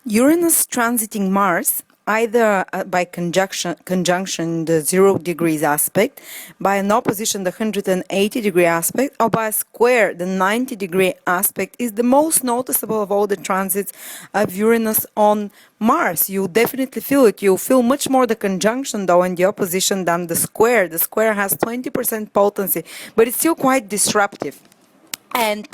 Uranus transiting Mars, either by conjunction the 0 degrees aspect, by an opposition the 180 degree aspect, or by a square the 90 degree aspect, is the most noticeable of all the transits of Uranus on Mars. You'll definitely feel it. You'll feel much more the conjunction though and the opposition than the square. The square has 20% potency, but it's still quite disruptive. And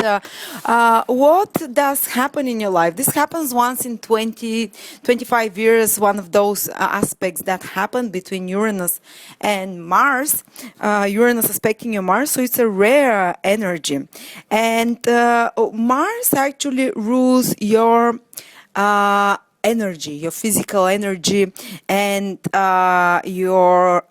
what does happen in your life? This happens once in 25 years, one of those aspects that happen between Uranus and Mars, Uranus aspecting your Mars, so it's a rare energy. And Mars actually rules your energy, your physical energy, and your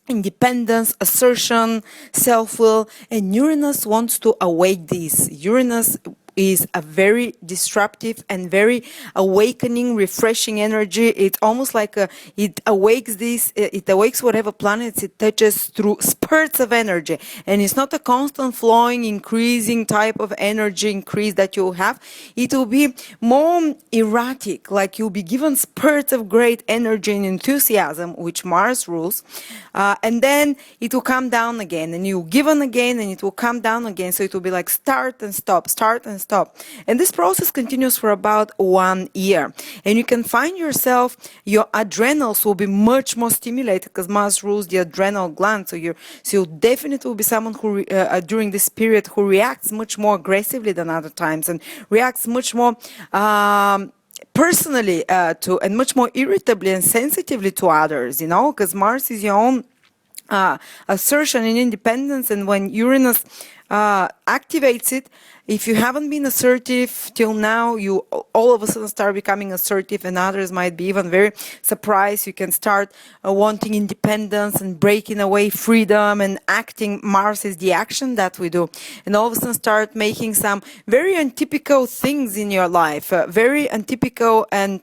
independence, assertion, self-will, and Uranus wants to awake these. Uranus is a very disruptive and very awakening, refreshing energy. It's almost like it awakes it awakes whatever planets it touches through spurts of energy. And it's not a constant flowing, increasing type of energy increase that you'll have. It will be more erratic, like you'll be given spurts of great energy and enthusiasm, which Mars rules. And then it will come down again, and you'll give on again, and it will come down again. So it will be like start and stop, start and stop. And this process continues for about 1 year. And you can find yourself, your adrenals will be much more stimulated because Mars rules the adrenal gland. So you definitely will be someone who, during this period, who reacts much more aggressively than other times and reacts much more personally to, and much more irritably and sensitively to others, you know, because Mars is your own assertion and independence. And when Uranus activates it, if you haven't been assertive till now, you all of a sudden start becoming assertive, and others might be even very surprised. You can start wanting independence and breaking away freedom and acting. Mars is the action that we do, and all of a sudden start making some very untypical things in your life, very untypical and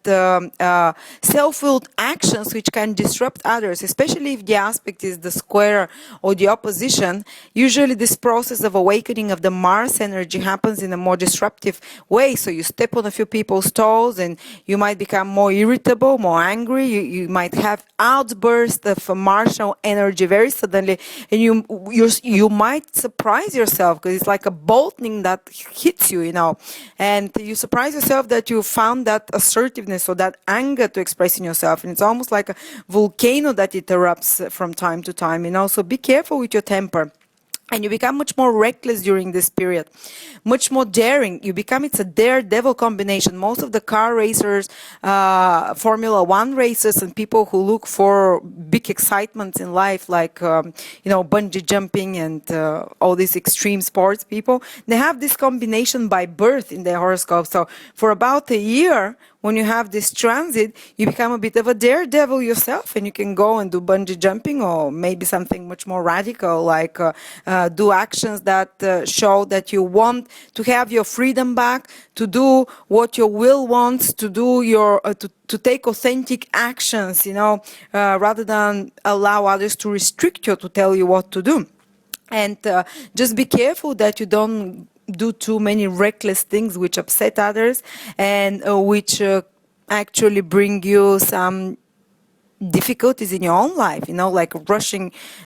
self-willed actions which can disrupt others, especially if the aspect is the square or the opposition. Usually this process of awakening of the Mars energy happens in a more disruptive way. So you step on a few people's toes and you might become more irritable, more angry. You might have outbursts of martial energy very suddenly, and you might surprise yourself because it's like a bolting that hits you, you know, and you surprise yourself that you found that assertiveness or that anger to express in yourself, and it's almost like a volcano that it erupts from time to time, you know. So be careful with your temper. And you become much more reckless during this period, much more daring. It's a daredevil combination. Most of the car racers, Formula One racers, and people who look for big excitements in life, like, bungee jumping and all these extreme sports people, they have this combination by birth in their horoscope. So for about a year, when you have this transit, you become a bit of a daredevil yourself, and you can go and do bungee jumping, or maybe something much more radical, like do actions that show that you want to have your freedom back, to do what your will wants, to do your to take authentic actions, you know, rather than allow others to restrict you, to tell you what to do. And just be careful that you don't do too many reckless things which upset others and which actually bring you some difficulties in your own life, you know, like rushing